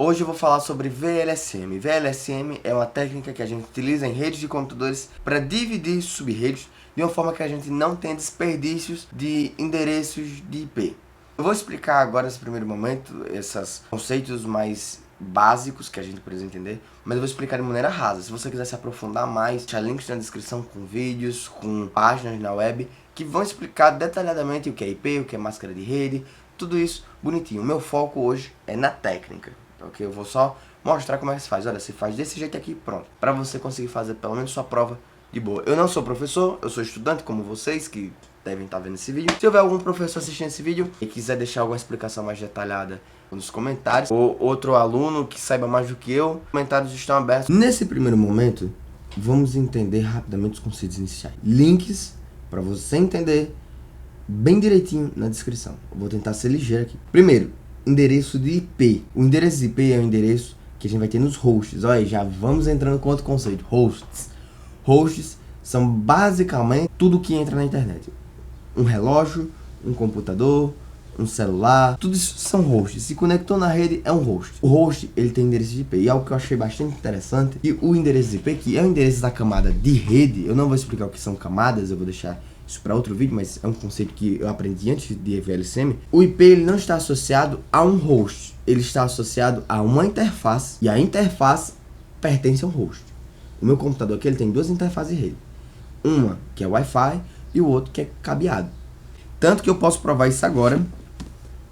Hoje eu vou falar sobre VLSM. VLSM é uma técnica que a gente utiliza em redes de computadores para dividir subredes de uma forma que a gente não tenha desperdícios de endereços de IP. Eu vou explicar agora nesse primeiro momento esses conceitos mais básicos que a gente precisa entender, mas eu vou explicar de maneira rasa. Se você quiser se aprofundar mais, deixar links na descrição com vídeos, com páginas na web que vão explicar detalhadamente o que é IP, o que é máscara de rede, tudo isso bonitinho. O meu foco hoje é na técnica, ok? Eu vou só mostrar como é que se faz. Olha, se faz desse jeito aqui, pronto, para você conseguir fazer pelo menos sua prova de boa. Eu não sou professor, eu sou estudante como vocês que devem estar vendo esse vídeo. Se houver algum professor assistindo esse vídeo e quiser deixar alguma explicação mais detalhada nos comentários, ou outro aluno que saiba mais do que eu, os comentários estão abertos. Nesse primeiro momento, vamos entender rapidamente os conceitos iniciais. Links para você entender bem direitinho na descrição. Eu vou tentar ser ligeiro aqui. Primeiro, endereço de IP. O endereço de IP é o endereço que a gente vai ter nos hosts. Olha, já vamos entrando com outro conceito. Hosts. Hosts são basicamente tudo que entra na internet. Um relógio, um computador, um celular, tudo isso são hosts. Se conectou na rede, é um host. O host, ele tem endereço de IP. E algo que eu achei bastante interessante, e o endereço de IP, que é o endereço da camada de rede, eu não vou explicar o que são camadas, eu vou deixar isso para outro vídeo, mas é um conceito que eu aprendi antes de VLSM. O IP, ele não está associado a um host, ele está associado a uma interface, e a interface pertence a um host. O meu computador aqui, ele tem duas interfaces de rede. Uma que é Wi-Fi e o outro que é cabeado. Tanto que eu posso provar isso agora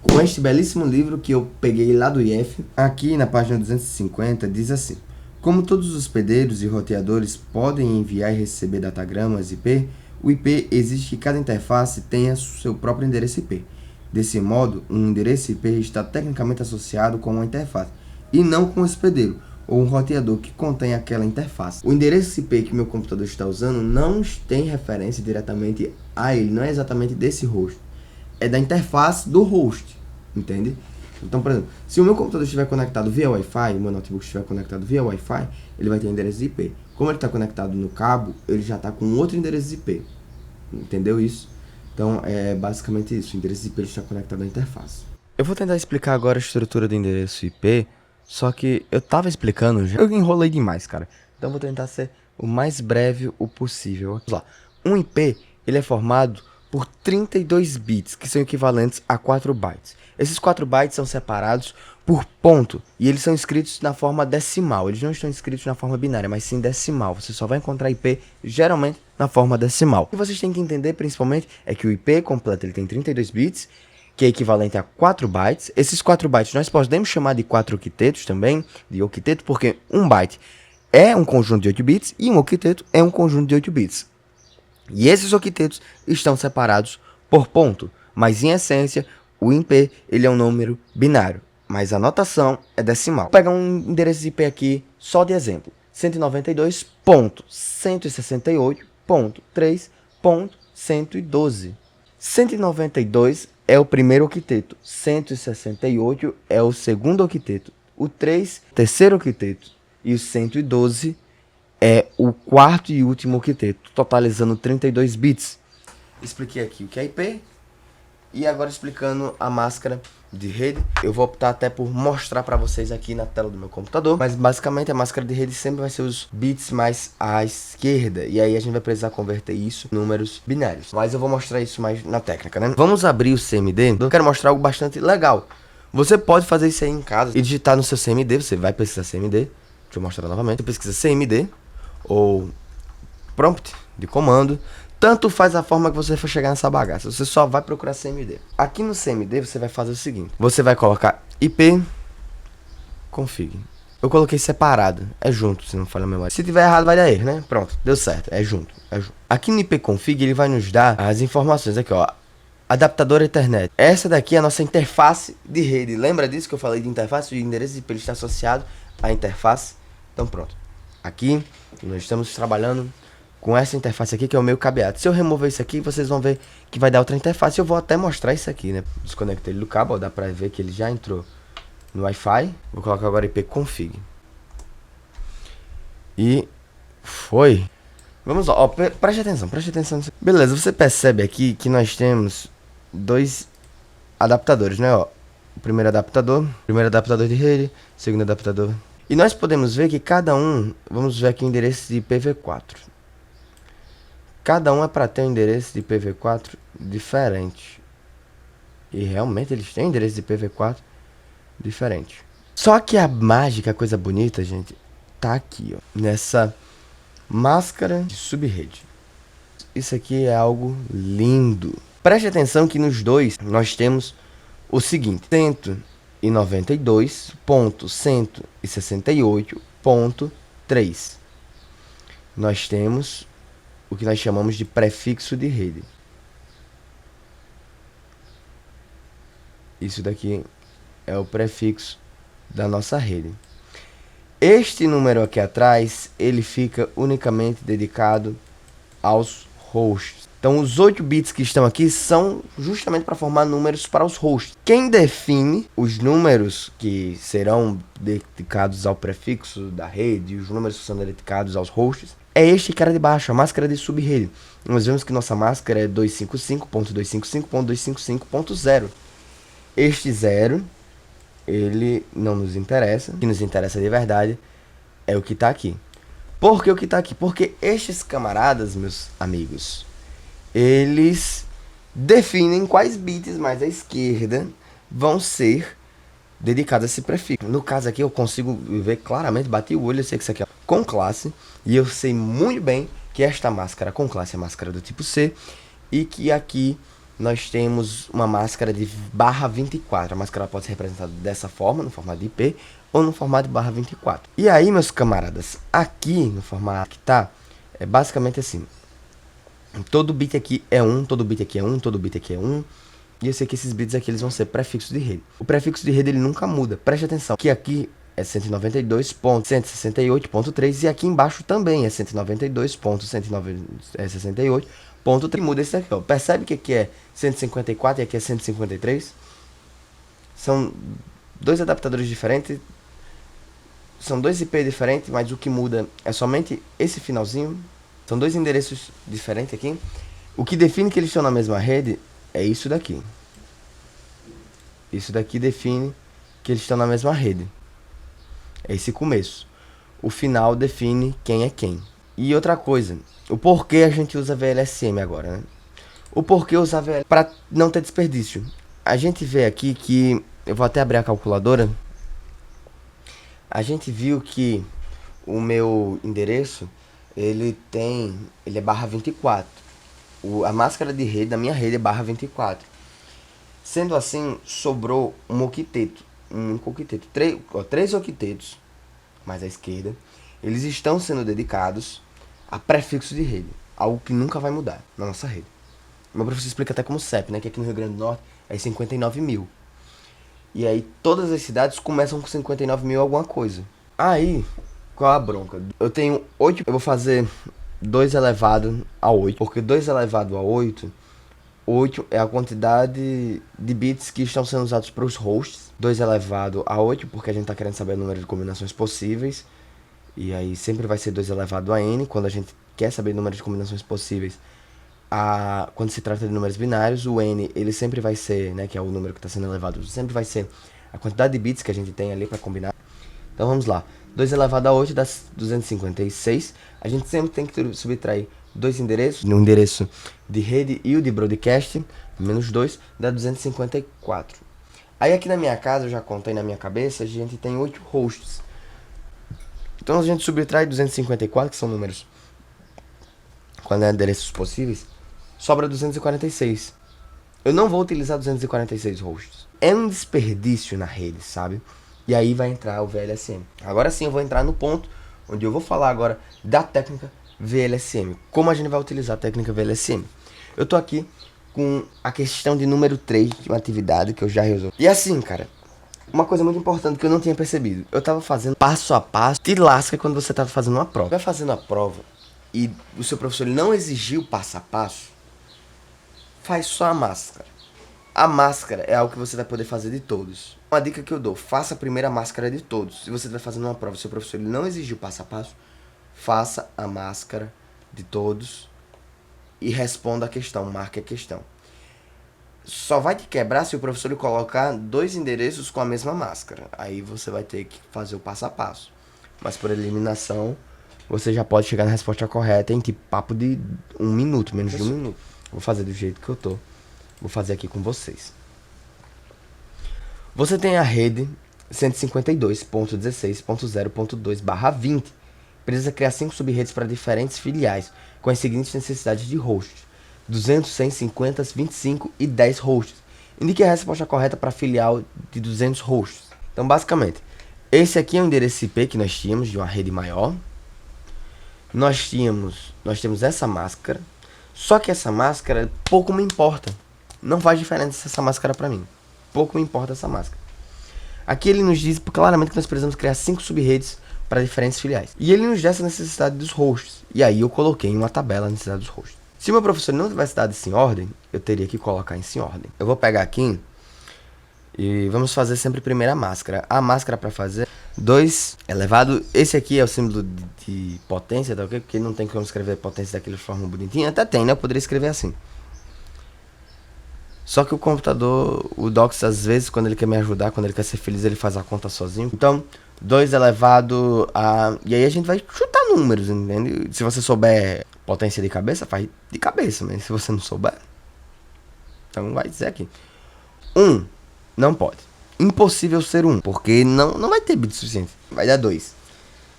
com este belíssimo livro que eu peguei lá do IF. Aqui na página 250 diz assim: como todos os hospedeiros e roteadores podem enviar e receber datagramas IP, o IP exige que cada interface tenha seu próprio endereço IP. Desse modo, um endereço IP está tecnicamente associado com uma interface e não com o hospedeiro ou um roteador que contém aquela interface. O endereço IP que meu computador está usando não tem referência diretamente a ele, não é exatamente desse host, é da interface do host, entende? Então, por exemplo, se o meu computador estiver conectado via Wi-Fi, o meu notebook estiver conectado via Wi-Fi, ele vai ter endereço de IP. Como ele está conectado no cabo, ele já está com outro endereço de IP, entendeu isso? Então, é basicamente isso, o endereço de IP está conectado à interface. Eu vou tentar explicar agora a estrutura do endereço IP, só que eu tava explicando já, eu enrolei demais, cara. Então eu vou tentar ser o mais breve o possível. Vamos lá. Um IP, ele é formado por 32 bits, que são equivalentes a 4 bytes. Esses 4 bytes são separados por ponto, e eles são escritos na forma decimal. Eles não estão escritos na forma binária, mas sim decimal. Você só vai encontrar IP, geralmente, na forma decimal. O que vocês têm que entender, principalmente, é que o IP completo ele tem 32 bits, que é equivalente a 4 bytes. Esses 4 bytes nós podemos chamar de 4 octetos também, de octeto, porque um byte é um conjunto de 8 bits e um octeto é um conjunto de 8 bits. E esses octetos estão separados por ponto, mas em essência o IP ele é um número binário, mas a notação é decimal. Vou pegar um endereço de IP aqui só de exemplo: 192.168.3.112. 192 é o primeiro octeto, 168 é o segundo octeto, o 3, terceiro octeto, e o 112 é o quarto e último octeto, totalizando 32 bits. Expliquei aqui o que é IP, e agora explicando a máscara de rede, eu vou optar até por mostrar para vocês aqui na tela do meu computador, mas basicamente a máscara de rede sempre vai ser os bits mais à esquerda, e aí a gente vai precisar converter isso em números binários, mas eu vou mostrar isso mais na técnica, né? Vamos abrir o CMD. Eu quero mostrar algo bastante legal. Você pode fazer isso aí em casa e digitar no seu CMD, você vai pesquisar CMD, deixa eu mostrar novamente, você pesquisa CMD ou prompt de comando, tanto faz a forma que você for chegar nessa bagaça, você só vai procurar CMD. Aqui no CMD você vai fazer o seguinte: você vai colocar IP config. Eu coloquei separado, é junto, se não falha a memória. Se tiver errado vai dar erro, né? Pronto, deu certo, é junto, é junto. Aqui no IP config ele vai nos dar as informações aqui, ó. Adaptador Ethernet. Essa daqui é a nossa interface de rede. Lembra disso que eu falei de interface? O endereço de IP está associado à interface. Então pronto. Aqui nós estamos trabalhando com essa interface aqui, que é o meu cabeado. Se eu remover isso aqui, vocês vão ver que vai dar outra interface. Eu vou até mostrar isso aqui, né? Desconectei ele do cabo, ó, dá pra ver que ele já entrou no Wi-Fi. Vou colocar agora IP config. E foi. Vamos lá, ó, preste atenção, preste atenção. Beleza, você percebe aqui que nós temos dois adaptadores, né, ó. o primeiro adaptador de rede, segundo adaptador. E nós podemos ver que cada um, vamos ver aqui o endereço de IPv4. Cada um é para ter um endereço de IPv4 diferente. E realmente eles têm endereço de IPv4 diferente. Só que a mágica, a coisa bonita, gente, tá aqui, ó, nessa máscara de subrede. Isso aqui é algo lindo. Preste atenção que nos dois nós temos o seguinte: 192.168.3. Nós temos o que nós chamamos de prefixo de rede. Isso daqui é o prefixo da nossa rede. Este número aqui atrás, ele fica unicamente dedicado aos hosts. Então os 8 bits que estão aqui são justamente para formar números para os hosts. Quem define os números que serão dedicados ao prefixo da rede e os números que são dedicados aos hosts é este cara de baixo, a máscara de subrede. Nós vemos que nossa máscara é 255.255.255.0. Este 0, ele não nos interessa. O que nos interessa de verdade é o que está aqui. Por que o que está aqui? Porque estes camaradas, meus amigos, eles definem quais bits mais à esquerda vão ser dedicados a esse prefixo. No caso aqui eu consigo ver claramente, bati o olho, eu sei que isso aqui é com classe, e eu sei muito bem que esta máscara com classe é a máscara do tipo C, e que aqui nós temos uma máscara de barra 24. A máscara pode ser representada dessa forma, no formato de IP, ou no formato de barra 24. E aí, meus camaradas, aqui no formato que tá, é basicamente assim. Todo bit aqui é 1, todo bit aqui é 1, todo bit aqui é 1. E eu sei que esses bits aqui eles vão ser prefixos de rede. O prefixo de rede ele nunca muda. Preste atenção que aqui é 192.168.3 e aqui embaixo também é 192.168.3. Muda esse aqui, ó. Percebe que aqui é 154 e aqui é 153? São dois adaptadores diferentes. São dois IP diferentes, mas o que muda é somente esse finalzinho. São dois endereços diferentes aqui. O que define que eles estão na mesma rede é isso daqui. Isso daqui define que eles estão na mesma rede. É esse começo. O final define quem é quem. E outra coisa, o porquê a gente usa VLSM agora, né? O porquê usar VLSM para não ter desperdício. A gente vê aqui que, eu vou até abrir a calculadora. A gente viu que o meu endereço, ele é barra 24. A máscara de rede da minha rede é barra 24. Sendo assim, sobrou um octeto. Três octetos mais à esquerda. Eles estão sendo dedicados a prefixo de rede. Algo que nunca vai mudar na nossa rede. Meu professor explica até como CEP, né? Que aqui no Rio Grande do Norte é 59 mil. E aí todas as cidades começam com 59 mil alguma coisa. Aí, qual a bronca? Eu tenho 8, eu vou fazer 2 elevado a 8. Porque 2 elevado a 8 é a quantidade de bits que estão sendo usados para os hosts. 2 elevado a 8, porque a gente está querendo saber o número de combinações possíveis. E aí sempre vai ser 2 elevado a n, quando a gente quer saber o número de combinações possíveis. Quando se trata de números binários, o n ele sempre vai ser, né, que é o número que está sendo elevado, sempre vai ser a quantidade de bits que a gente tem ali para combinar. Então vamos lá. 2 elevado a 8 dá 256. A gente sempre tem que subtrair dois endereços, o endereço de rede e o de broadcast, menos 2, dá 254. Aí aqui na minha casa, eu já contei na minha cabeça, a gente tem 8 hosts. Então a gente subtrai 254, que são números com endereços possíveis, sobra 246. Eu não vou utilizar 246 hosts. É um desperdício na rede, sabe? E aí vai entrar o VLSM. Agora sim eu vou entrar no ponto onde eu vou falar agora da técnica VLSM. Como a gente vai utilizar a técnica VLSM. Eu tô aqui com a questão de número 3 de uma atividade que eu já resolvi. E assim, cara, uma coisa muito importante que eu não tinha percebido. Eu tava fazendo passo a passo. Te lasca quando você tava fazendo uma prova. Vai fazendo a prova e o seu professor não exigiu passo a passo, faz só a máscara. A máscara é algo que você vai poder fazer de todos. Uma dica que eu dou, faça a primeira máscara de todos. Se você está fazendo uma prova e seu professor ele não exigiu passo a passo, faça a máscara de todos e responda a questão, marque a questão. só vai te quebrar se o professor lhe colocar 2 endereços com a mesma máscara. Aí você vai ter que fazer o passo a passo. Mas por eliminação, você já pode chegar na resposta correta em tipo papo de 1 minuto, menos de 1 minuto. Vou fazer do jeito que eu tô. Vou fazer aqui com vocês. Você tem a rede 152.16.0.2/20. Precisa criar 5 sub-redes para diferentes filiais, com as seguintes necessidades de hosts: 200, 100, 50, 25 e 10 hosts. Indique a resposta correta para a filial de 200 hosts. Então, basicamente, esse aqui é o endereço IP que nós tínhamos de uma rede maior. Nós temos essa máscara. Só que essa máscara pouco me importa. Não faz diferença essa máscara para mim. Pouco me importa essa máscara. Aqui ele nos diz claramente que nós precisamos criar 5 sub-redes para diferentes filiais. E ele nos dá essa necessidade dos hosts. E aí eu coloquei em uma tabela a necessidade dos hosts. Se o meu professor não tivesse dado isso em ordem, eu teria que colocar isso em ordem. Eu vou pegar aqui e vamos fazer sempre primeiro a máscara. A máscara para fazer 2 elevado. Esse aqui é o símbolo de potência, tá ok? Porque não tem como escrever potência daquela forma bonitinha. Até tem, né? Eu poderia escrever assim. Só que o computador, o Docs, às vezes, quando ele quer me ajudar, quando ele quer ser feliz, ele faz a conta sozinho. Então, 2 elevado a... E aí a gente vai chutar números, entende? Se você souber potência de cabeça, faz de cabeça. Mas se você não souber, então vai dizer aqui. 1, não pode. Impossível ser 1, porque não vai ter bit suficiente. Vai dar 2.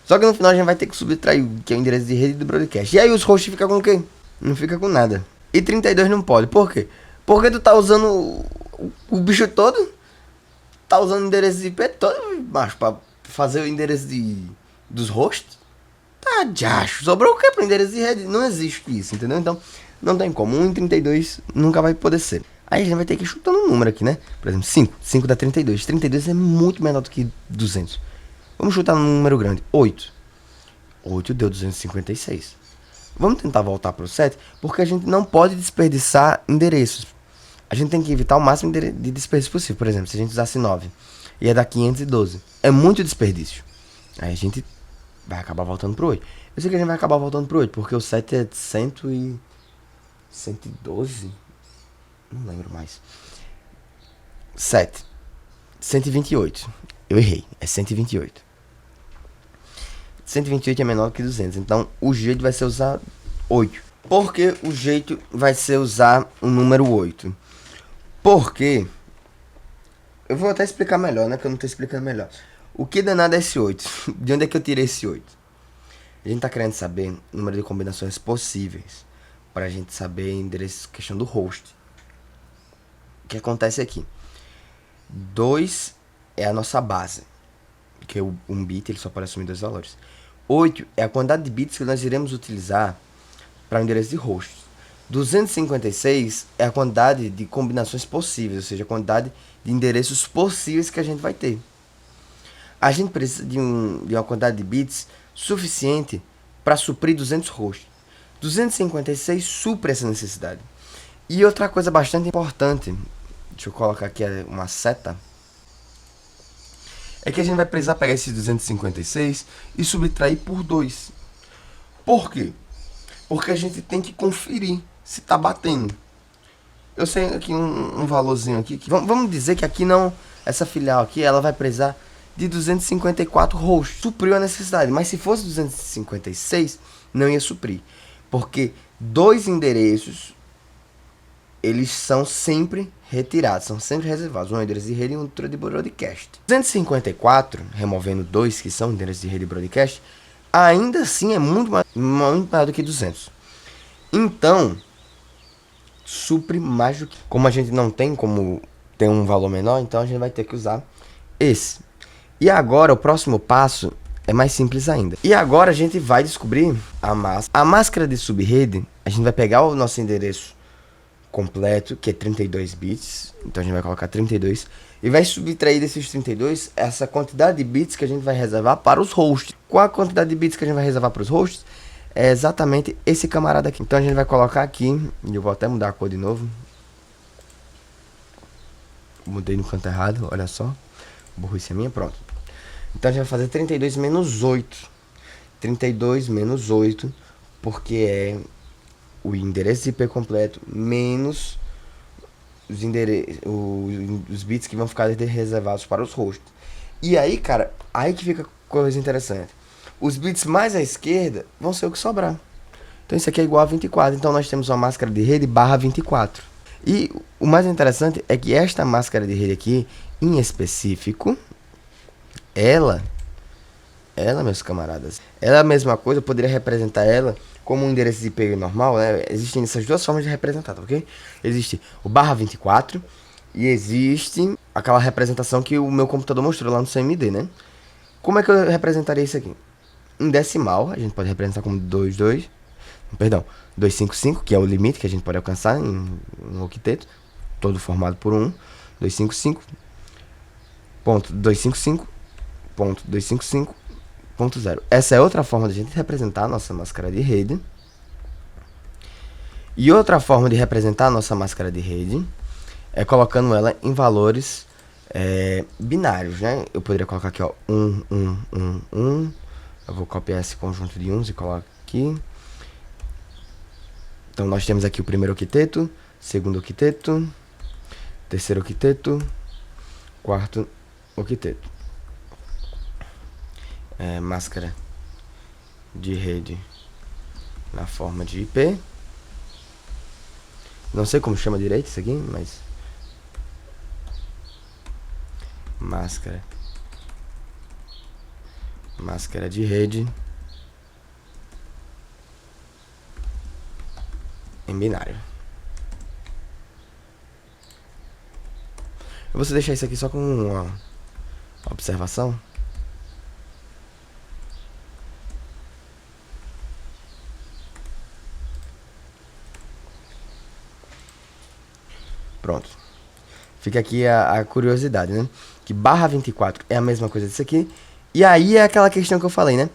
Só que no final a gente vai ter que subtrair o que é o endereço de rede do broadcast. E aí os hosts ficam com o quê? Não fica com nada. E 32 não pode. Por quê? Porque tu tá usando o bicho todo, tá usando o endereço de IP todo, macho, pra fazer o endereço dos hosts. Tá, jacho. Sobrou o que pro endereço de rede? Não existe isso, entendeu? Então, não tem como. 1 em 32 nunca vai poder ser. Aí a gente vai ter que ir chutando um número aqui, né? Por exemplo, 5. 5 dá 32. 32 é muito menor do que 200. Vamos chutar num número grande. 8. 8 deu 256. Vamos tentar voltar pro 7, porque a gente não pode desperdiçar endereços. A gente tem que evitar o máximo de desperdício possível. Por exemplo, se a gente usasse 9, ia dar 512. É muito desperdício. Aí a gente vai acabar voltando pro 8. Eu sei que a gente vai acabar voltando pro 8, porque o 7 é 112? Não lembro mais. 7. 128. Eu errei. É 128. 128 é menor que 200. Então, o jeito vai ser usar 8. Por que o jeito vai ser usar o número 8? Porque... eu vou até explicar melhor, né? Porque eu não tô explicando melhor. O que danado é esse 8? De onde é que eu tirei esse 8? A gente tá querendo saber o número de combinações possíveis pra gente saber endereço, questão do host. O que acontece aqui? 2 é a nossa base, que é um bit, ele só pode assumir 2 valores. 8 é a quantidade de bits que nós iremos utilizar para o endereço de hosts. 256 é a quantidade de combinações possíveis, ou seja, a quantidade de endereços possíveis que a gente vai ter. A gente precisa de uma quantidade de bits suficiente para suprir 200 hosts. 256 supre essa necessidade. E outra coisa bastante importante, deixa eu colocar aqui uma seta, é que a gente vai precisar pegar esses 256 e subtrair por 2. Por quê? Porque a gente tem que conferir se tá batendo. Eu sei aqui um valorzinho aqui. Vamos dizer que aqui não, essa filial aqui, ela vai precisar de 254 hosts. Supriu a necessidade. Mas se fosse 256, não ia suprir. Porque 2 endereços, eles são sempre retirados, são sempre reservados. Um é o endereço de rede e outro de broadcast. 254, removendo 2 que são endereços de rede e broadcast, ainda assim é muito maior do que 200. Então, supre mais do que... como a gente não tem como ter um valor menor, então a gente vai ter que usar esse. E agora, o próximo passo é mais simples ainda. E agora a gente vai descobrir a máscara. A máscara de subrede, a gente vai pegar o nosso endereço completo, que é 32 bits. Então a gente vai colocar 32. E vai subtrair desses 32 essa quantidade de bits que a gente vai reservar para os hosts. Qual a quantidade de bits que a gente vai reservar para os hosts? É exatamente esse camarada aqui. Então a gente vai colocar aqui, e eu vou até mudar a cor de novo. Mudei no canto errado, olha só. Burrice minha, pronto. Então a gente vai fazer 32 menos 8. 32 menos 8, porque é o endereço IP completo menos os bits que vão ficar reservados para os rostos. E aí, cara, aí que fica coisa interessante. Os bits mais à esquerda vão ser o que sobrar. Então isso aqui é igual a 24. Então nós temos uma máscara de rede barra 24. E o mais interessante é que esta máscara de rede aqui, em específico, ela, meus camaradas, ela é a mesma coisa. Eu poderia representar ela como um endereço de IP normal, né? Existem essas duas formas de representar, tá ok? Existe o barra 24 e existe aquela representação que o meu computador mostrou lá no CMD, né? Como é que eu representaria isso aqui? Em decimal, a gente pode representar como 255, que é o limite que a gente pode alcançar em um octeto, todo formado por 1, 255.255.255.0. Essa é outra forma de a gente representar a nossa máscara de rede. E outra forma de representar a nossa máscara de rede é colocando ela em valores binários, né? Eu poderia colocar aqui, ó, 1, 1, 1, 1. Eu vou copiar esse conjunto de 1s e coloco aqui. Então nós temos aqui o primeiro octeto, segundo octeto, terceiro octeto, quarto octeto. Máscara de rede na forma de IP. Não sei como chama direito isso aqui, mas máscara de rede em binário. Eu vou deixar isso aqui só com uma observação. Pronto. Fica aqui a curiosidade, né? Que barra 24 é a mesma coisa disso aqui. E aí é aquela questão que eu falei, né?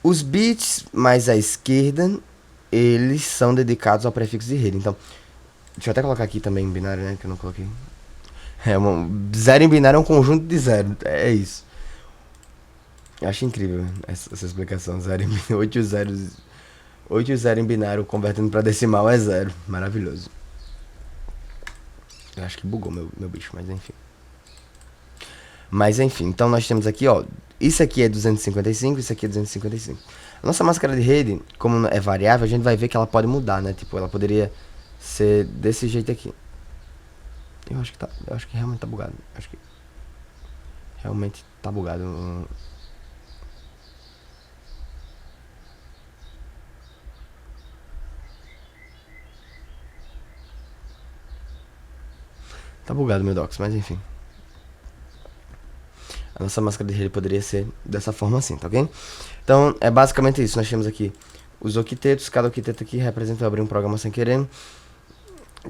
Os bits mais à esquerda, eles são dedicados ao prefixo de rede. Então, deixa eu até colocar aqui também em binário, né? Que eu não coloquei. Zero em binário é um conjunto de zero. É isso. Eu acho incrível essa explicação. 8 zeros. 8 e 0 em binário convertendo para decimal é zero. Maravilhoso. Eu acho que bugou meu bicho, mas enfim. Então nós temos aqui, ó. Isso aqui é 255, isso aqui é 255. A nossa máscara de rede, como é variável, a gente vai ver que ela pode mudar, né? Tipo, ela poderia ser desse jeito aqui. Eu acho que realmente tá bugado. Acho que realmente tá bugado. Tá bugado meu docs, mas enfim. A nossa máscara de rede poderia ser dessa forma assim, tá ok? Então, é basicamente isso. Nós temos aqui os octetos. Cada octeto aqui representa... Eu abri um programa sem querer.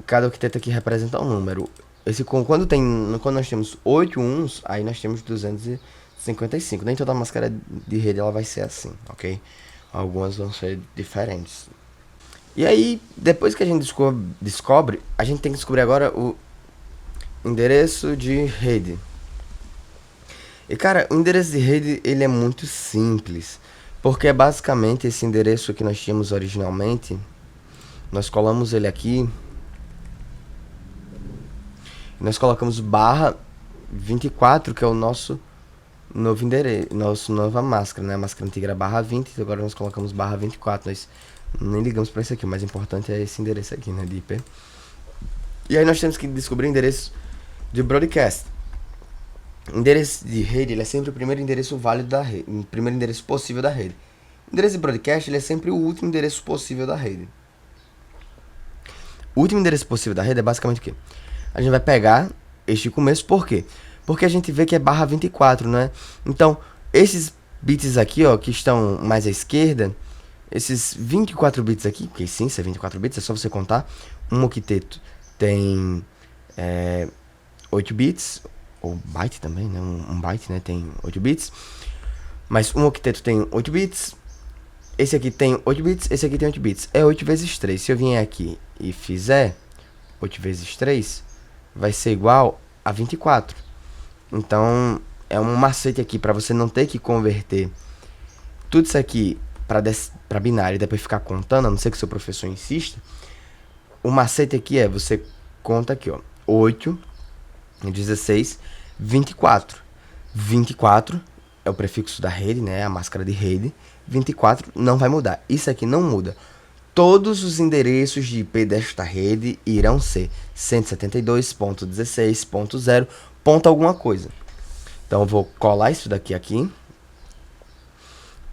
Cada octeto aqui representa um número. Quando nós temos 8 uns, aí nós temos 255. Nem toda máscara de rede ela vai ser assim, ok? Algumas vão ser diferentes. E aí, depois que a gente descobre, a gente tem que descobrir agora o endereço de rede. E cara, o endereço de rede ele é muito simples, porque é basicamente esse endereço que nós tínhamos originalmente. Nós colamos ele aqui. Nós colocamos barra 24, que é o nosso novo endereço, nova máscara, né? A máscara antiga era barra 20, agora nós colocamos barra 24. Nós nem ligamos para isso aqui, o mais importante é esse endereço aqui, né, de IP. E aí nós temos que descobrir o endereço de broadcast. O endereço de rede ele é sempre o primeiro endereço válido da rede, o primeiro endereço possível da rede. O endereço de broadcast ele é sempre o último endereço possível da rede. O último endereço possível da rede é basicamente o quê? A gente vai pegar este começo, por quê? Porque a gente vê que é barra 24, né? Então, esses bits aqui, ó, que estão mais à esquerda, esses 24 bits aqui, porque sim, se é 24 bits, é só você contar. Um octeto tem 8 bits, ou byte também, né? Um byte, né? Tem 8 bits. Mas um octeto tem 8 bits. Esse aqui tem 8 bits, esse aqui tem 8 bits. É 8 vezes 3. Se eu vier aqui e fizer 8 vezes 3, vai ser igual a 24. Então, é um macete aqui para você não ter que converter tudo isso aqui para binário e depois ficar contando, a não ser que seu professor insista. O macete aqui é, você conta aqui, ó. 8, 16, 24. 24 é o prefixo da rede, né? A máscara de rede. 24 não vai mudar. Isso aqui não muda. Todos os endereços de IP desta rede irão ser 172.16.0. ponto alguma coisa. Então eu vou colar isso daqui aqui.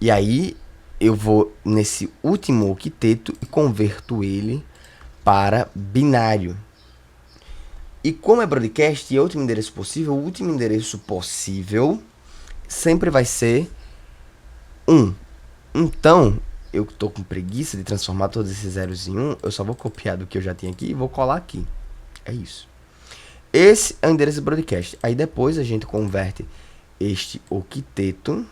E aí eu vou nesse último octeto e converto ele para binário. E como é broadcast e é o último endereço possível, o último endereço possível sempre vai ser 1. Então, eu tô com preguiça de transformar todos esses zeros em 1, eu só vou copiar do que eu já tenho aqui e vou colar aqui. É isso. Esse é o endereço broadcast. Aí depois a gente converte este octeto.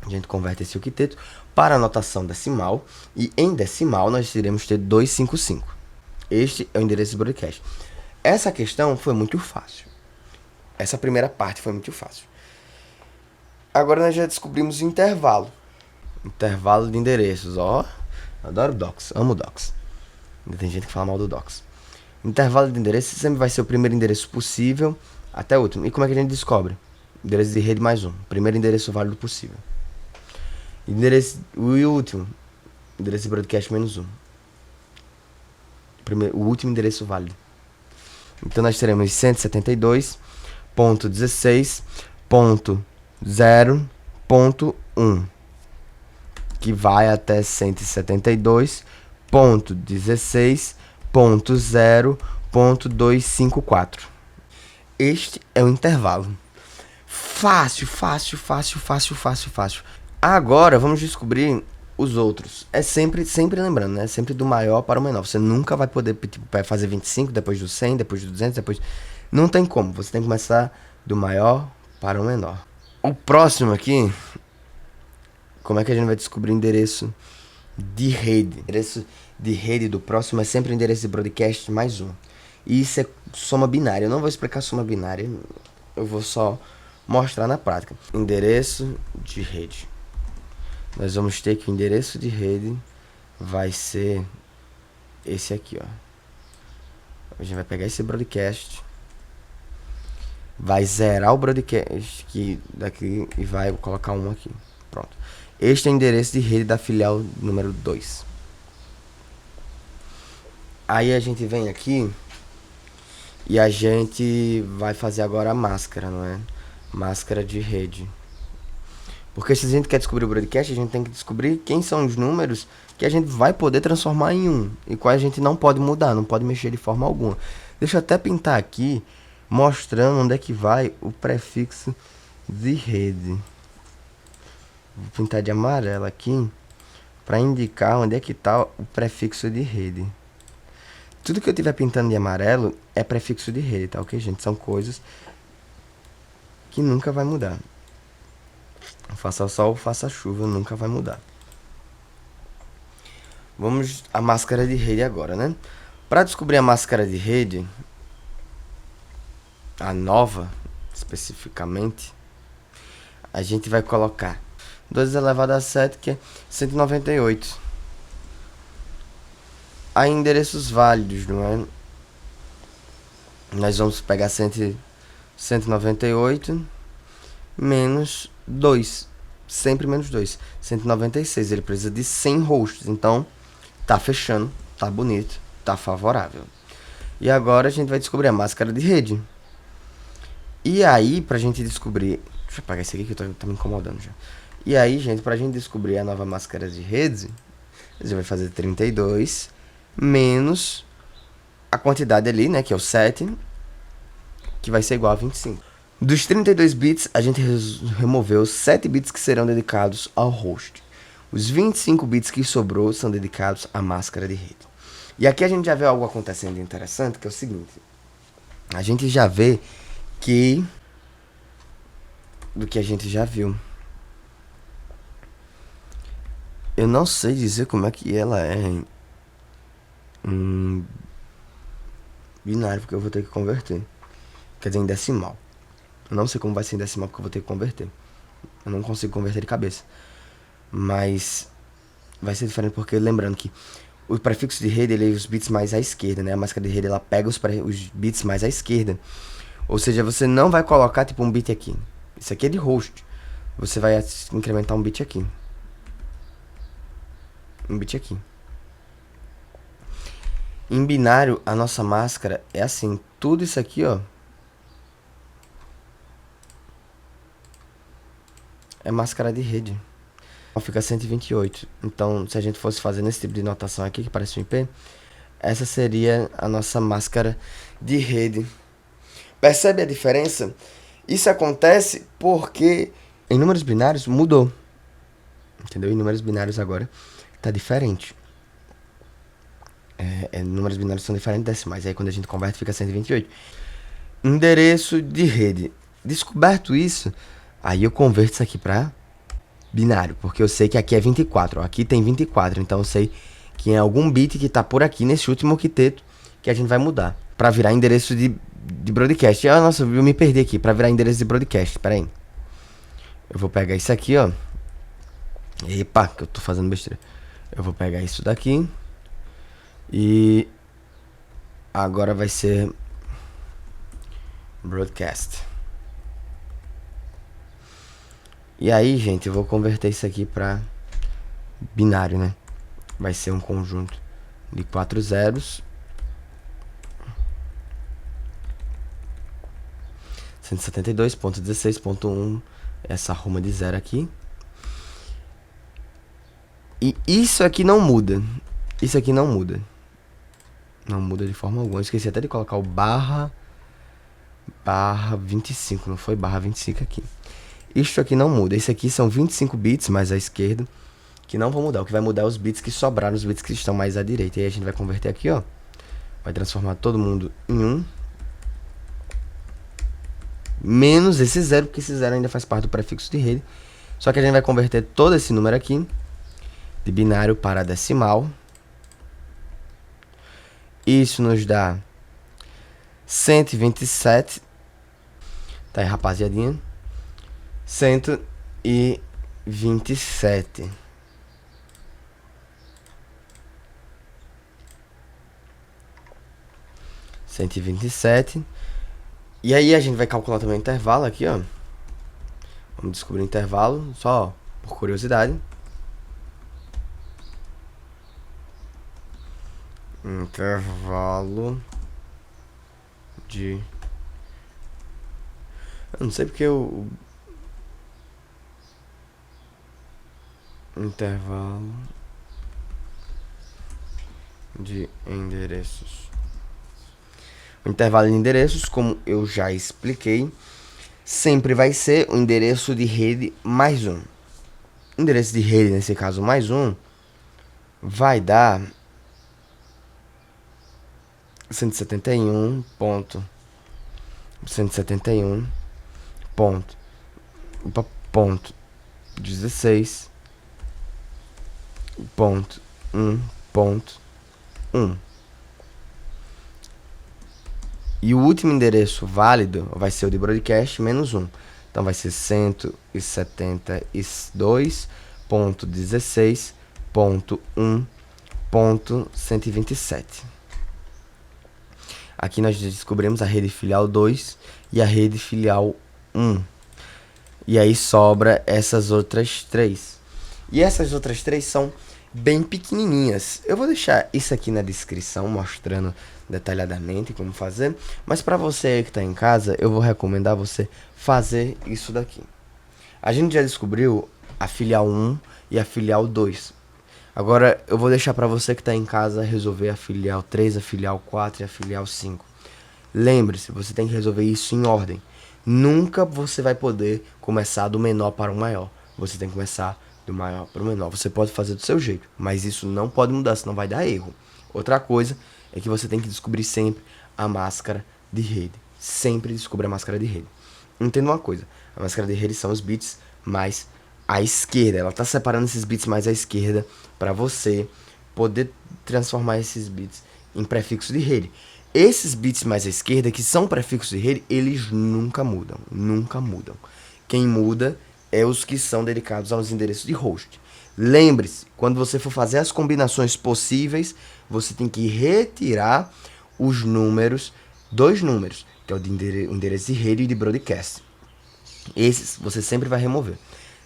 A gente converte esse octeto para a notação decimal. E em decimal nós iremos ter 255. Este é o endereço broadcast. Essa questão foi muito fácil. Essa primeira parte foi muito fácil. Agora nós já descobrimos o intervalo. Intervalo de endereços, ó. Adoro docs, amo docs. Ainda tem gente que fala mal do docs. Intervalo de endereços sempre vai ser o primeiro endereço possível até o último. E como é que a gente descobre? Endereço de rede mais um. Primeiro endereço válido possível. Endereço, e o último. Endereço de broadcast menos 1. O último endereço válido. Então nós teremos 172.16.0.1, que vai até 172.16.0.254. Este é o intervalo. Fácil, fácil, fácil, fácil, fácil, fácil. Agora vamos descobrir os outros. É sempre lembrando, né? Sempre do maior para o menor. Você nunca vai poder tipo, fazer 25, depois do 100, depois do 200, depois... Não tem como. Você tem que começar do maior para o menor. O próximo aqui... Como é que a gente vai descobrir o endereço de rede? O endereço de rede do próximo é sempre o endereço de broadcast mais 1. E isso é soma binária. Eu não vou explicar soma binária. Eu vou só mostrar na prática. Endereço de rede. Nós vamos ter que o endereço de rede vai ser esse aqui, ó. A gente vai pegar esse broadcast, vai zerar o broadcast aqui, daqui e vai colocar um aqui. Pronto. Este é o endereço de rede da filial número 2. Aí a gente vem aqui e a gente vai fazer agora a máscara, não é? Máscara de rede. Porque se a gente quer descobrir o broadcast, a gente tem que descobrir quem são os números que a gente vai poder transformar em 1. E quais a gente não pode mudar, não pode mexer de forma alguma. Deixa eu até pintar aqui, mostrando onde é que vai o prefixo de rede. Vou pintar de amarelo aqui, para indicar onde é que está o prefixo de rede. Tudo que eu estiver pintando de amarelo é prefixo de rede, tá ok, gente? São coisas que nunca vai mudar. Faça sol, faça chuva, nunca vai mudar. Vamos à máscara de rede agora, né? Para descobrir a máscara de rede, a nova, especificamente, a gente vai colocar 2 elevado a 7, que é 198. Há endereços válidos, não é? Nós vamos pegar 198 menos 2. Sempre menos 2. 196. Ele precisa de 100 hosts. Então, tá fechando. Tá bonito. Tá favorável. E agora a gente vai descobrir a máscara de rede. E aí, pra gente descobrir... Deixa eu apagar esse aqui que tá me incomodando já. E aí, gente, pra gente descobrir a nova máscara de rede, a gente vai fazer 32 menos a quantidade ali, né, que é o 7, que vai ser igual a 25. Dos 32 bits, a gente removeu 7 bits que serão dedicados ao host. Os 25 bits que sobrou são dedicados à máscara de rede. E aqui a gente já vê algo acontecendo interessante, que é o seguinte. A gente já vê que... do que a gente já viu. Eu não sei dizer como é que ela é em binário, porque eu vou ter que converter. Quer dizer, em decimal. Eu não sei como vai ser em decimal, porque eu vou ter que converter. Eu não consigo converter de cabeça. Mas vai ser diferente, porque lembrando que o prefixo de rede, ele é os bits mais à esquerda, né? A máscara de rede, ela pega os bits mais à esquerda. Ou seja, você não vai colocar, tipo, um bit aqui. Isso aqui é de host. Você vai incrementar um bit aqui. Um bit aqui. Em binário, a nossa máscara é assim. Tudo isso aqui, ó, é máscara de rede. Fica 128. Então, se a gente fosse fazer nesse tipo de notação aqui, que parece um IP, essa seria a nossa máscara de rede. Percebe a diferença? Isso acontece porque em números binários mudou. Entendeu? Em números binários agora tá diferente. Números binários são diferentes de decimais. Aí quando a gente converte fica 128. Endereço de rede. Descoberto isso, aí eu converto isso aqui para binário, porque eu sei que aqui é 24, ó, aqui tem 24, então eu sei que é algum bit que tá por aqui nesse último octeto que a gente vai mudar para virar endereço de broadcast. Ah, nossa, eu me perdi aqui, para virar endereço de broadcast, pera aí. Eu vou pegar isso aqui, ó. Epa, que eu tô fazendo besteira. Eu vou pegar isso daqui e agora vai ser broadcast. E aí, gente, eu vou converter isso aqui para binário, né? Vai ser um conjunto de 4 zeros. 172.16.1, essa arruma de zero aqui. E isso aqui não muda. Isso aqui não muda. Não muda de forma alguma. Eu esqueci até de colocar o barra 25, não foi? Barra 25 aqui. Isso aqui não muda. Esse aqui são 25 bits mais à esquerda, que não vão mudar. O que vai mudar é os bits que sobraram, os bits que estão mais à direita. E aí a gente vai converter aqui, ó. Vai transformar todo mundo em 1. Menos esse zero, porque esse zero ainda faz parte do prefixo de rede. Só que a gente vai converter todo esse número aqui de binário para decimal. Isso nos dá 127. Tá aí, rapaziadinha. 127. E aí a gente vai calcular também o intervalo aqui, ó. Vamos descobrir o intervalo, só por curiosidade. Intervalo de... Eu não sei porque eu... Intervalo de endereços. O intervalo de endereços, como eu já expliquei, sempre vai ser o endereço de rede mais 1. O endereço de rede, nesse caso, mais 1, vai dar 171.168.16.1.1. E o último endereço válido vai ser o de broadcast menos 1. Então vai ser 172.16.1.127. Aqui nós descobrimos a rede filial 2 e a rede filial 1. E aí sobra essas outras 3. E essas outras 3 são bem pequenininhas. Eu vou deixar isso aqui na descrição, mostrando detalhadamente como fazer. Mas para você aí que está em casa, eu vou recomendar você fazer isso daqui. A gente já descobriu a filial 1 e a filial 2. Agora eu vou deixar para você que está em casa resolver a filial 3, a filial 4 e a filial 5. Lembre-se, você tem que resolver isso em ordem. Nunca você vai poder começar do menor para o maior. Você tem que começar do maior para o menor. Você pode fazer do seu jeito, mas isso não pode mudar, senão vai dar erro. Outra coisa é que você tem que descobrir sempre a máscara de rede. Sempre descubra a máscara de rede. Entenda uma coisa, a máscara de rede são os bits mais à esquerda. Ela está separando esses bits mais à esquerda para você poder transformar esses bits em prefixo de rede. Esses bits mais à esquerda, que são prefixos de rede, eles nunca mudam. Nunca mudam. Quem muda é os que são dedicados aos endereços de host. Lembre-se, quando você for fazer as combinações possíveis, você tem que retirar os números, dois números, que é o de endereço de rede e de broadcast. Esses você sempre vai remover.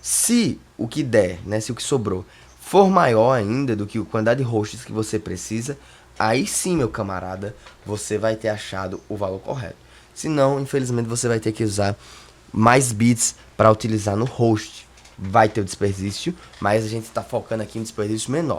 Se o que der, né, se o que sobrou for maior ainda do que a quantidade de hosts que você precisa, aí sim, meu camarada, você vai ter achado o valor correto. Se não, infelizmente, você vai ter que usar mais bits para utilizar no host. Vai ter o desperdício, mas a gente está focando aqui em desperdício menor.